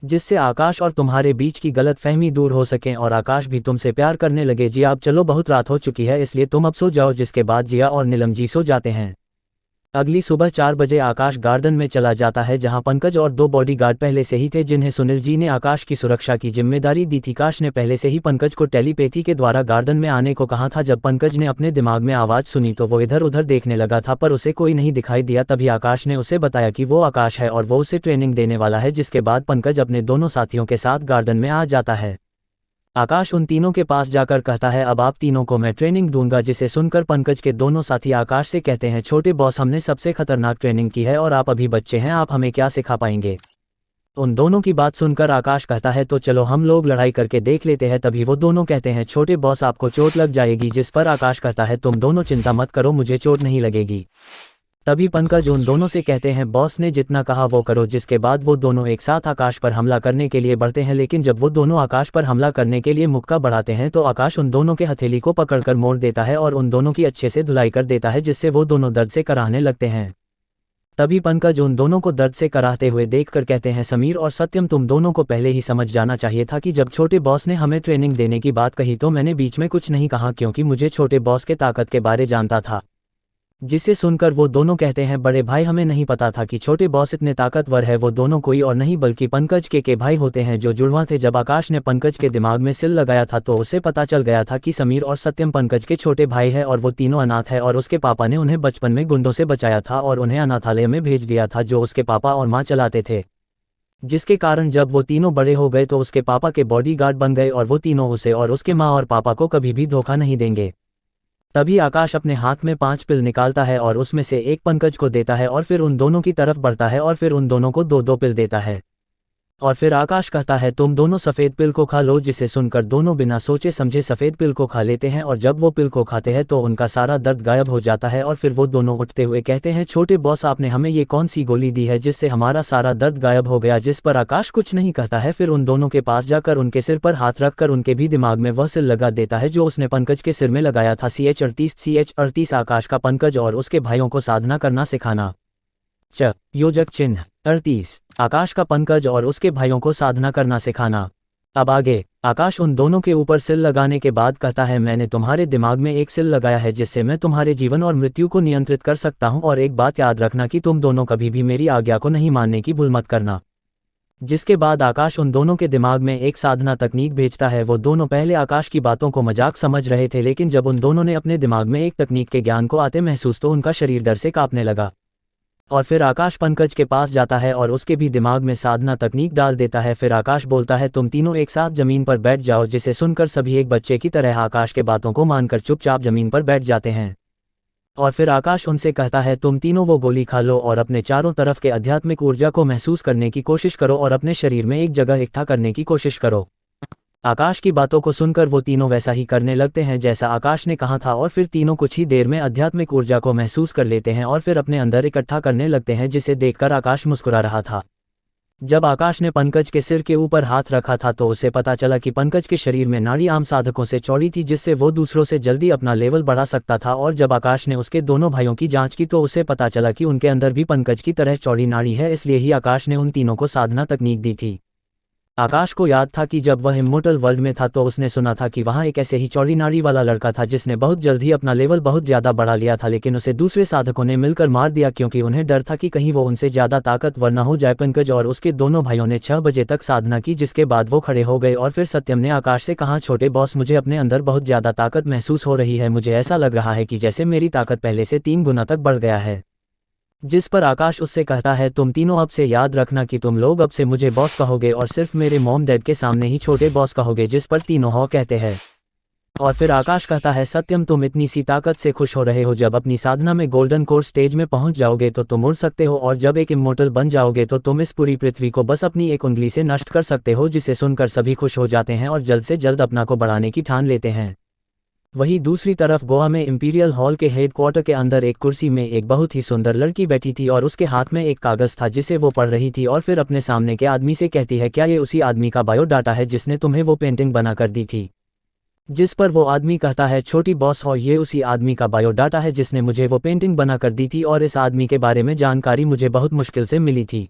जिससे आकाश और तुम्हारे बीच की गलतफहमी दूर हो सके और आकाश भी तुमसे प्यार करने लगे। जिया अब चलो बहुत रात हो चुकी है इसलिए तुम अब सो जाओ। जिसके बाद जिया और नीलम जी सो जाते हैं। अगली सुबह 4 बजे आकाश गार्डन में चला जाता है जहां पंकज और 2 बॉडीगार्ड पहले से ही थे जिन्हें सुनील जी ने आकाश की सुरक्षा की जिम्मेदारी दी थी। काश ने पहले से ही पंकज को टेलीपैथी के द्वारा गार्डन में आने को कहा था। जब पंकज ने अपने दिमाग में आवाज़ सुनी तो वो इधर उधर देखने लगा था पर उसे कोई नहीं दिखाई दिया। तभी आकाश ने उसे बताया कि वो आकाश है और वो उसे ट्रेनिंग देने वाला है। जिसके बाद पंकज अपने दोनों साथियों के साथ गार्डन में आ जाता है। आकाश उन तीनों के पास जाकर कहता है, अब आप तीनों को मैं ट्रेनिंग दूंगा। जिसे सुनकर पंकज के दोनों साथी आकाश से कहते हैं, छोटे बॉस हमने सबसे खतरनाक ट्रेनिंग की है और आप अभी बच्चे हैं, आप हमें क्या सिखा पाएंगे? उन दोनों की बात सुनकर आकाश कहता है, तो चलो हम लोग लड़ाई करके देख लेते हैं। तभी वो दोनों कहते हैं, छोटे बॉस आपको चोट लग जाएगी। जिस पर आकाश कहता है, तुम दोनों चिंता मत करो, मुझे चोट नहीं लगेगी। तभी पंकज उन दोनों से कहते हैं बॉस ने जितना कहा वो करो, जिसके बाद वो दोनों एक साथ आकाश पर हमला करने के लिए बढ़ते हैं। लेकिन जब वो दोनों आकाश पर हमला करने के लिए मुक्का बढ़ाते हैं तो आकाश उन दोनों के हथेली को पकड़कर मोड़ देता है और उन दोनों की अच्छे से धुलाई कर देता है, जिससे वो दोनों दर्द से कराहने लगते हैं। तभी पंकज उन दोनों को दर्द से कराहते हुए देखकर कहते हैं समीर और सत्यम, तुम दोनों को पहले ही समझ जाना चाहिए था कि जब छोटे बॉस ने हमें ट्रेनिंग देने की बात कही तो मैंने बीच में कुछ नहीं कहा, क्योंकि मुझे छोटे बॉस के ताकत के बारे जानता था। जिसे सुनकर वो दोनों कहते हैं बड़े भाई, हमें नहीं पता था कि छोटे बॉस इतने ताकतवर है। वो दोनों कोई और नहीं बल्कि पंकज के भाई होते हैं जो जुड़वा थे। जब आकाश ने पंकज के दिमाग में सिल लगाया था तो उसे पता चल गया था कि समीर और सत्यम पंकज के छोटे भाई है और वो तीनों अनाथ है और उसके पापा ने उन्हें बचपन में गुंडों से बचाया था और उन्हें अनाथालय में भेज दिया था जो उसके पापा और माँ चलाते थे। जिसके कारण जब वो तीनों बड़े हो गए तो उसके पापा के बॉडीगार्ड बन गए और वो तीनों उसे और उसके माँ और पापा को कभी भी धोखा नहीं देंगे। तभी आकाश अपने हाथ में 5 पिल निकालता है और उसमें से एक पंकज को देता है और फिर उन दोनों की तरफ बढ़ता है और फिर उन दोनों को 2-2 पिल देता है। और फिर आकाश कहता है तुम दोनों सफ़ेद पिल को खा लो, जिसे सुनकर दोनों बिना सोचे समझे सफ़ेद पिल को खा लेते हैं और जब वो पिल को खाते हैं तो उनका सारा दर्द गायब हो जाता है। और फिर वो दोनों उठते हुए कहते हैं छोटे बॉस, आपने हमें ये कौन सी गोली दी है जिससे हमारा सारा दर्द गायब हो गया। जिस पर आकाश कुछ नहीं कहता है, फिर उन दोनों के पास जाकर उनके सिर पर हाथ रखकर उनके भी दिमाग में वह सिल लगा देता है जो उसने पंकज के सिर में लगाया था। CH38 आकाश का पंकज और उसके भाइयों को साधना करना सिखाना। योजक चिन्ह 38 आकाश का पंकज और उसके भाइयों को साधना करना सिखाना। अब आगे आकाश उन दोनों के ऊपर सिल लगाने के बाद कहता है मैंने तुम्हारे दिमाग में एक सिल लगाया है जिससे मैं तुम्हारे जीवन और मृत्यु को नियंत्रित कर सकता हूं, और एक बात याद रखना कि तुम दोनों कभी भी मेरी आज्ञा को नहीं मानने की भूल मत करना। जिसके बाद आकाश उन दोनों के दिमाग में एक साधना तकनीक भेजता है। वो दोनों पहले आकाश की बातों को मजाक समझ रहे थे, लेकिन जब उन दोनों ने अपने दिमाग में एक तकनीक के ज्ञान को आते महसूस तो उनका शरीर डर से कांपने लगा। और फिर आकाश पंकज के पास जाता है और उसके भी दिमाग में साधना तकनीक डाल देता है। फिर आकाश बोलता है तुम तीनों एक साथ जमीन पर बैठ जाओ, जिसे सुनकर सभी एक बच्चे की तरह आकाश के बातों को मानकर चुपचाप जमीन पर बैठ जाते हैं। और फिर आकाश उनसे कहता है तुम तीनों वो गोली खा लो और अपने चारों तरफ के आध्यात्मिक ऊर्जा को महसूस करने की कोशिश करो और अपने शरीर में एक जगह इकट्ठा करने की कोशिश करो। आकाश की बातों को सुनकर वो तीनों वैसा ही करने लगते हैं जैसा आकाश ने कहा था, और फिर तीनों कुछ ही देर में आध्यात्मिक ऊर्जा को महसूस कर लेते हैं और फिर अपने अंदर इकट्ठा करने लगते हैं, जिसे देखकर आकाश मुस्कुरा रहा था। जब आकाश ने पंकज के सिर के ऊपर हाथ रखा था तो उसे पता चला कि पंकज के शरीर में नाड़ी आम साधकों से चौड़ी थी, जिससे वो दूसरों से जल्दी अपना लेवल बढ़ा सकता था। और जब आकाश ने उसके दोनों भाइयों की जांच की तो उसे पता चला कि उनके अंदर भी पंकज की तरह चौड़ी नाड़ी है, इसलिए ही आकाश ने उन तीनों को साधना तकनीक दी थी। आकाश को याद था कि जब वह इमोर्टल वर्ल्ड में था तो उसने सुना था कि वहाँ एक ऐसे ही चौड़ी नाड़ी वाला लड़का था जिसने बहुत जल्द ही अपना लेवल बहुत ज़्यादा बढ़ा लिया था, लेकिन उसे दूसरे साधकों ने मिलकर मार दिया क्योंकि उन्हें डर था कि कहीं वो उनसे ज़्यादा ताकतवर न हो जाए। पंकज और उसके दोनों भाइयों ने 6 बजे तक साधना की, जिसके बाद वो खड़े हो गए और फिर सत्यम ने आकाश से कहा छोटे बॉस, मुझे अपने अंदर बहुत ज़्यादा ताकत महसूस हो रही है, मुझे ऐसा लग रहा है कि जैसे मेरी ताकत पहले से 3 गुना तक बढ़ गया है। जिस पर आकाश उससे कहता है तुम तीनों अब से याद रखना कि तुम लोग अब से मुझे बॉस कहोगे और सिर्फ मेरे मॉम डैड के सामने ही छोटे बॉस कहोगे। जिस पर तीनों हो कहते हैं। और फिर आकाश कहता है सत्यम, तुम इतनी सी ताकत से खुश हो रहे हो, जब अपनी साधना में गोल्डन कोर स्टेज में पहुंच जाओगे तो तुम उड़ सकते हो, और जब एक इमोर्टल बन जाओगे तो तुम इस पूरी पृथ्वी को बस अपनी एक उंगली से नष्ट कर सकते हो। जिसे सुनकर सभी खुश हो जाते हैं और जल्द से जल्द अपना को बढ़ाने की ठान लेते हैं। वहीं दूसरी तरफ गोवा में इंपीरियल हॉल के हेडक्वार्टर के अंदर एक कुर्सी में एक बहुत ही सुंदर लड़की बैठी थी और उसके हाथ में एक कागज़ था जिसे वो पढ़ रही थी, और फिर अपने सामने के आदमी से कहती है क्या ये उसी आदमी का बायोडाटा है जिसने तुम्हें वो पेंटिंग बना कर दी थी। जिस पर वो आदमी कहता है छोटी बॉस हो, ये उसी आदमी का बायोडाटा है जिसने मुझे वो पेंटिंग बना कर दी थी, और इस आदमी के बारे में जानकारी मुझे बहुत मुश्किल से मिली थी।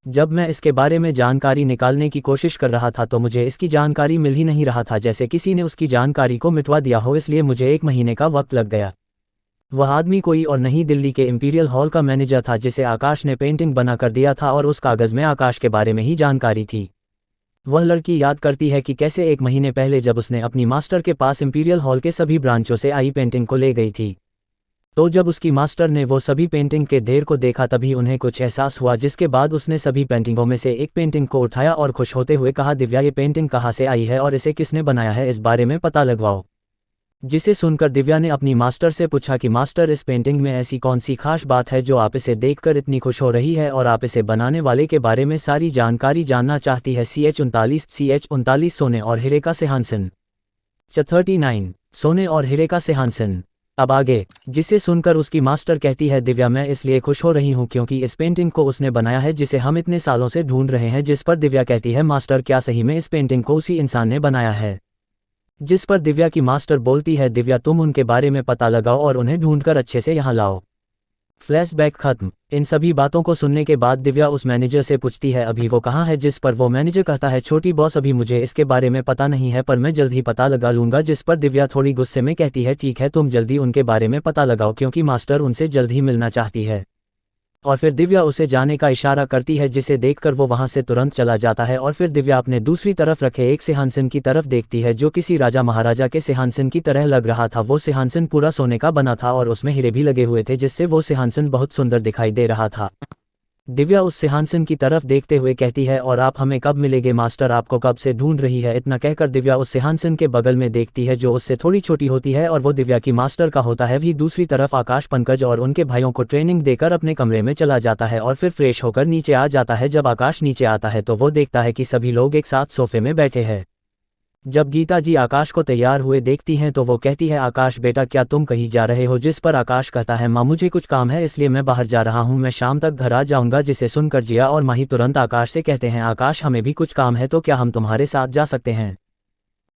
जब मैं इसके बारे में जानकारी निकालने की कोशिश कर रहा था तो मुझे इसकी जानकारी मिल ही नहीं रहा था, जैसे किसी ने उसकी जानकारी को मिटवा दिया हो, इसलिए मुझे 1 महीने का वक्त लग गया। वह आदमी कोई और नहीं, दिल्ली के इंपीरियल हॉल का मैनेजर था जिसे आकाश ने पेंटिंग बना कर दिया था, और उस कागज़ में आकाश के बारे में ही जानकारी थी। वह लड़की याद करती है कि कैसे 1 महीने पहले जब उसने अपनी मास्टर के पास इंपीरियल हॉल के सभी ब्रांचों से आई पेंटिंग को ले गई थी, तो जब उसकी मास्टर ने वो सभी पेंटिंग के ढेर को देखा तभी उन्हें कुछ एहसास हुआ, जिसके बाद उसने सभी पेंटिंगों में से एक पेंटिंग को उठाया और खुश होते हुए कहा दिव्या, ये पेंटिंग कहाँ से आई है और इसे किसने बनाया है, इस बारे में पता लगवाओ। जिसे सुनकर दिव्या ने अपनी मास्टर से पूछा कि मास्टर, इस पेंटिंग में ऐसी कौन सी खास बात है जो आप इसे देखकर इतनी खुश हो रही है और आप इसे बनाने वाले के बारे में सारी जानकारी जानना चाहती है। CH39 सोने और हीरे का सिंहासन। 39 सोने और हीरे का सिंहासन। अब आगे, जिसे सुनकर उसकी मास्टर कहती है दिव्या मैं इसलिए खुश हो रही हूँ क्योंकि इस पेंटिंग को उसने बनाया है जिसे हम इतने सालों से ढूंढ रहे हैं। जिस पर दिव्या कहती है मास्टर क्या सही में इस पेंटिंग को उसी इंसान ने बनाया है? जिस पर दिव्या की मास्टर बोलती है दिव्या तुम उनके बारे में पता लगाओ और उन्हें ढूंढकर अच्छे से यहाँ लाओ। फ्लैशबैक खत्म। इन सभी बातों को सुनने के बाद दिव्या उस मैनेजर से पूछती है अभी वो कहाँ है? जिस पर वो मैनेजर कहता है छोटी बॉस अभी मुझे इसके बारे में पता नहीं है पर मैं जल्द ही पता लगा लूंगा। जिस पर दिव्या थोड़ी गुस्से में कहती है ठीक है तुम जल्दी उनके बारे में पता लगाओ क्योंकि मास्टर उनसे जल्द ही मिलना चाहती है। और फिर दिव्या उसे जाने का इशारा करती है जिसे देखकर वो वहां से तुरंत चला जाता है। और फिर दिव्या अपने दूसरी तरफ रखे एक सिंहासन की तरफ देखती है जो किसी राजा महाराजा के सिंहासन की तरह लग रहा था। वो सिंहासन पूरा सोने का बना था और उसमें हीरे भी लगे हुए थे जिससे वो सिंहासन बहुत सुंदर दिखाई दे रहा था। दिव्या उस सिंहासन की तरफ देखते हुए कहती है और आप हमें कब मिलेंगे? मास्टर आपको कब से ढूंढ रही है। इतना कहकर दिव्या उस सिंहासन के बगल में देखती है जो उससे थोड़ी छोटी होती है और वो दिव्या की मास्टर का होता है। वही दूसरी तरफ आकाश पंकज और उनके भाइयों को ट्रेनिंग देकर अपने कमरे में चला जाता है और फिर फ्रेश होकर नीचे आ जाता है। जब आकाश नीचे आता है तो वो देखता है कि सभी लोग एक साथ सोफे में बैठे हैं। जब गीता जी आकाश को तैयार हुए देखती हैं तो वो कहती है आकाश बेटा क्या तुम कहीं जा रहे हो? जिस पर आकाश कहता है माँ मुझे कुछ काम है इसलिए मैं बाहर जा रहा हूँ, मैं शाम तक घर आ जाऊंगा। जिसे सुनकर जिया और माही तुरंत आकाश से कहते हैं आकाश हमें भी कुछ काम है तो क्या हम तुम्हारे साथ जा सकते हैं?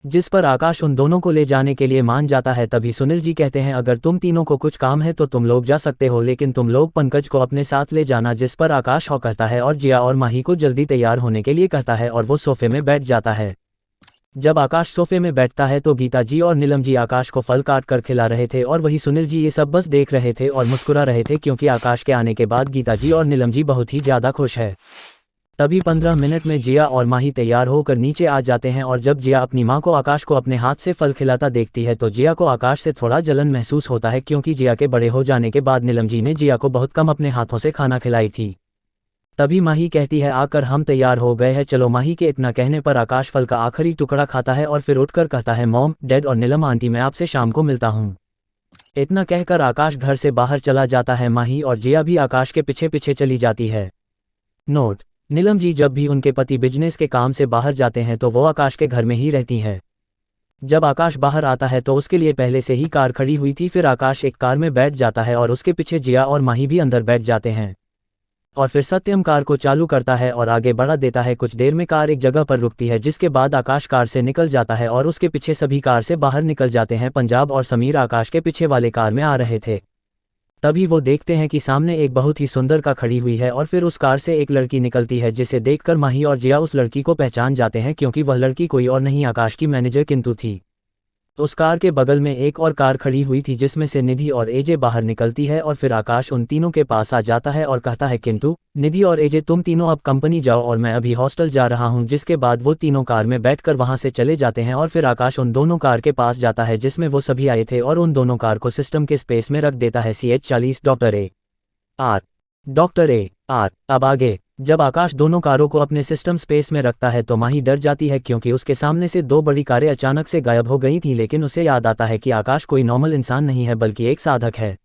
जिस पर आकाश उन दोनों को ले जाने के लिए मान जाता है। तभी सुनील जी कहते हैं अगर तुम तीनों को कुछ काम है तो तुम लोग जा सकते हो लेकिन तुम लोग पंकज को अपने साथ ले जाना। जिस पर आकाश हाँ कहता है और जिया और माही को जल्दी तैयार होने के लिए कहता है और वो सोफे में बैठ जाता है। जब आकाश सोफे में बैठता है तो गीता जी और नीलम जी आकाश को फल काट कर खिला रहे थे और वही सुनील जी ये सब बस देख रहे थे और मुस्कुरा रहे थे क्योंकि आकाश के आने के बाद गीता जी और नीलम जी बहुत ही ज़्यादा खुश है। तभी 15 मिनट में जिया और माही तैयार होकर नीचे आ जाते हैं और जब जिया अपनी माँ को आकाश को अपने हाथ से फल खिलाता देखती है तो जिया को आकाश से थोड़ा जलन महसूस होता है क्योंकि जिया के बड़े हो जाने के बाद नीलम जी ने जिया को बहुत कम अपने हाथों से खाना खिलाई थी। तभी माही कहती है आकर हम तैयार हो गए हैं चलो। माही के इतना कहने पर आकाश फल का आखिरी टुकड़ा खाता है और फिर उठकर कहता है मॉम डैड और नीलम आंटी मैं आपसे शाम को मिलता हूँ। इतना कहकर आकाश घर से बाहर चला जाता है। माही और जिया भी आकाश के पीछे पीछे चली जाती है। नोट: नीलम जी जब भी उनके पति बिजनेस के काम से बाहर जाते हैं तो वो आकाश के घर में ही रहती हैं। जब आकाश बाहर आता है तो उसके लिए पहले से ही कार खड़ी हुई थी। फिर आकाश एक कार में बैठ जाता है और उसके पीछे जिया और माही भी अंदर बैठ जाते हैं और फिर सत्यम कार को चालू करता है और आगे बढ़ा देता है। कुछ देर में कार एक जगह पर रुकती है जिसके बाद आकाश कार से निकल जाता है और उसके पीछे सभी कार से बाहर निकल जाते हैं। पंजाब और समीर आकाश के पीछे वाले कार में आ रहे थे। तभी वो देखते हैं कि सामने एक बहुत ही सुंदर कार खड़ी हुई है और फिर उस कार से एक लड़की निकलती है जिसे देखकर माही और जिया उस लड़की को पहचान जाते हैं क्योंकि वह लड़की कोई और नहीं आकाश की मैनेजर किंतु थी। उस कार के बगल में एक और कार खड़ी हुई थी जिसमें से निधि और एजे बाहर निकलती है और फिर आकाश उन तीनों के पास आ जाता है और कहता है किंतु निधि और एजे तुम तीनों अब कंपनी जाओ और मैं अभी हॉस्टल जा रहा हूं। जिसके बाद वो तीनों कार में बैठकर वहां से चले जाते हैं और फिर आकाश उन दोनों कार के पास जाता है जिसमें वो सभी आए थे और उन दोनों कार को सिस्टम के स्पेस में रख देता है। CH40 doctor A R. अब आगे, जब आकाश दोनों कारों को अपने सिस्टम स्पेस में रखता है तो माही डर जाती है क्योंकि उसके सामने से दो बड़ी कारें अचानक से गायब हो गई थी। लेकिन उसे याद आता है कि आकाश कोई नॉर्मल इंसान नहीं है बल्कि एक साधक है।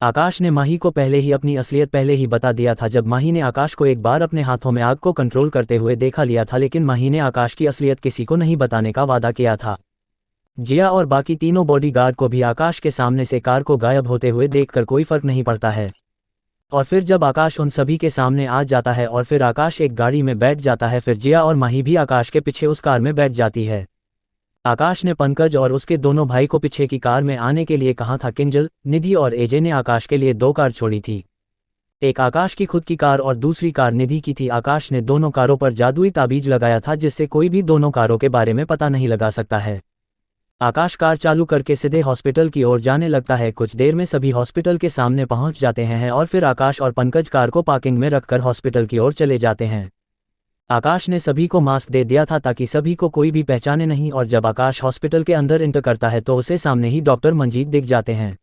आकाश ने माही को पहले ही अपनी असलियत पहले ही बता दिया था जब माही ने आकाश को एक बार अपने हाथों में आग को कंट्रोल करते हुए देखा लिया था। लेकिन माही ने आकाश की असलियत किसी को नहीं बताने का वादा किया था। जिया और बाकी तीनों बॉडीगार्ड को भी आकाश के सामने से कार को गायब होते हुए देखकर कोई फर्क नहीं पड़ता है। और फिर जब आकाश उन सभी के सामने आ जाता है और फिर आकाश एक गाड़ी में बैठ जाता है, फिर जिया और माही भी आकाश के पीछे उस कार में बैठ जाती है। आकाश ने पंकज और उसके दोनों भाई को पीछे की कार में आने के लिए कहा था। किंजल, निधि और एजे ने आकाश के लिए 2 कार छोड़ी थी। एक आकाश की खुद की कार और दूसरी कार निधि की थी। आकाश ने दोनों कारों पर जादुई ताबीज लगाया था जिससे कोई भी दोनों कारों के बारे में पता नहीं लगा सकता है। आकाश कार चालू करके सीधे हॉस्पिटल की ओर जाने लगता है। कुछ देर में सभी हॉस्पिटल के सामने पहुंच जाते हैं और फिर आकाश और पंकज कार को पार्किंग में रखकर हॉस्पिटल की ओर चले जाते हैं। आकाश ने सभी को मास्क दे दिया था ताकि सभी को कोई भी पहचाने नहीं। और जब आकाश हॉस्पिटल के अंदर इंटर करता है तो उसे सामने ही डॉक्टर मंजीत दिख जाते हैं।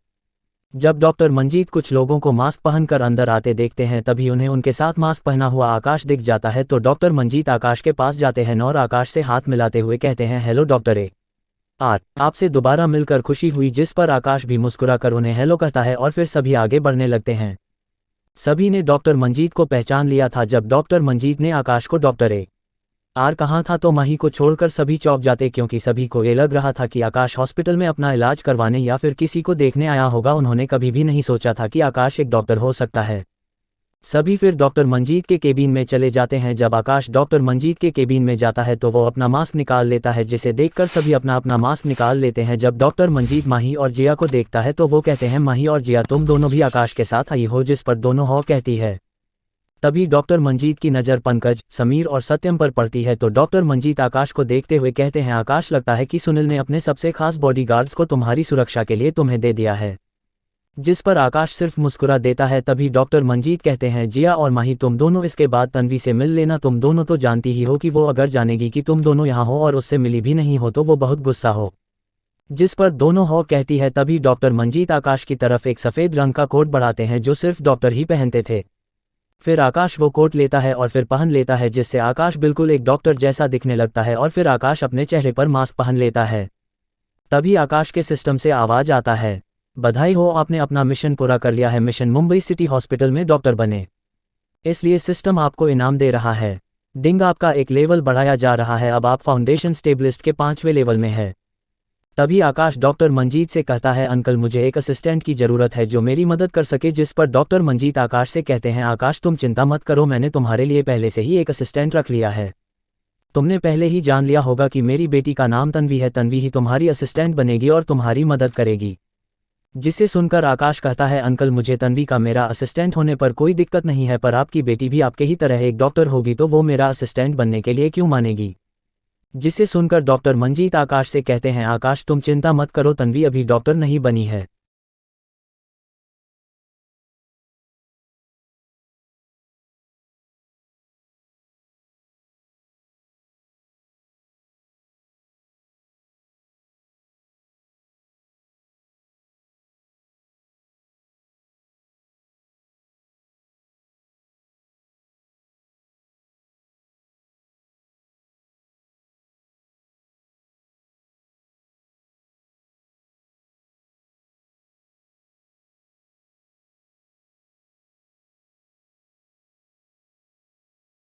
जब डॉक्टर मंजीत कुछ लोगों को मास्क पहनकर अंदर आते देखते हैं तभी उन्हें उनके साथ मास्क पहना हुआ आकाश दिख जाता है। तो डॉक्टर मंजीत आकाश के पास जाते हैं और आकाश से हाथ मिलाते हुए कहते हैं हेलो डॉक्टर ए आर, आपसे दोबारा मिलकर खुशी हुई। जिस पर आकाश भी मुस्कुराकर उन्हें हेलो कहता है और फिर सभी आगे बढ़ने लगते हैं। सभी ने डॉक्टर मंजीत को पहचान लिया था जब डॉक्टर मंजीत ने आकाश को डॉक्टर ए आर कहाँ था तो माही को छोड़कर सभी चौंक जाते क्योंकि सभी को ये लग रहा था कि आकाश हॉस्पिटल में अपना इलाज करवाने या फिर किसी को देखने आया होगा। उन्होंने कभी भी नहीं सोचा था कि आकाश एक डॉक्टर हो सकता है। सभी फिर डॉक्टर मंजीत के केबिन में चले जाते हैं। जब आकाश डॉक्टर मंजीत के केबिन में जाता है तो वो अपना मास्क निकाल लेता है, जिसे देखकर सभी अपना अपना मास्क निकाल लेते हैं। जब डॉक्टर मंजीत माही और जिया को देखता है तो वो कहते हैं, माही और जिया तुम दोनों भी आकाश के साथ आई हो? जिस पर दोनों हो कहती है। तभी डॉक्टर मंजीत की नज़र पंकज, समीर और सत्यम पर पड़ती है तो डॉक्टर मंजीत आकाश को देखते हुए कहते हैं, आकाश लगता है कि सुनील ने अपने सबसे खास बॉडीगार्ड्स को तुम्हारी सुरक्षा के लिए तुम्हें दे दिया है। जिस पर आकाश सिर्फ मुस्कुरा देता है। तभी डॉक्टर मंजीत कहते हैं, जिया और माही तुम दोनों इसके बाद तन्वी से मिल लेना। तुम दोनों तो जानती ही हो कि वो अगर जानेगी कि तुम दोनों यहाँ हो और उससे मिली भी नहीं हो तो वो बहुत गुस्सा हो। जिस पर दोनों हो कहती है। तभी डॉक्टर मंजीत आकाश की तरफ एक सफ़ेद रंग का कोट बढ़ाते हैं जो सिर्फ डॉक्टर ही पहनते थे। फिर आकाश वो कोट लेता है और फिर पहन लेता है, जिससे आकाश बिल्कुल एक डॉक्टर जैसा दिखने लगता है। और फिर आकाश अपने चेहरे पर मास्क पहन लेता है। तभी आकाश के सिस्टम से आवाज़ आता है, बधाई हो, आपने अपना मिशन पूरा कर लिया है। मिशन मुंबई सिटी हॉस्पिटल में डॉक्टर बने, इसलिए सिस्टम आपको इनाम दे रहा है। डिंग आपका एक लेवल बढ़ाया जा रहा है, अब आप फाउंडेशन स्टेबलिस्ट के 5वें लेवल में है। तभी आकाश डॉक्टर मंजीत से कहता है, अंकल मुझे एक असिस्टेंट की ज़रूरत है जो मेरी मदद कर सके। जिस पर डॉक्टर मंजीत आकाश से कहते हैं, आकाश तुम चिंता मत करो, मैंने तुम्हारे लिए पहले से ही एक असिस्टेंट रख लिया है। तुमने पहले ही जान लिया होगा कि मेरी बेटी का नाम तन्वी है। तन्वी ही तुम्हारी असिस्टेंट बनेगी और तुम्हारी मदद करेगी। जिसे सुनकर आकाश कहता है, अंकल मुझे तन्वी का मेरा असिस्टेंट होने पर कोई दिक्कत नहीं है, पर आपकी बेटी भी आपके ही तरह एक डॉक्टर होगी तो वो मेरा असिस्टेंट बनने के लिए क्यों मानेगी? जिसे सुनकर डॉक्टर मंजीत आकाश से कहते हैं, आकाश तुम चिंता मत करो, तन्वी अभी डॉक्टर नहीं बनी है।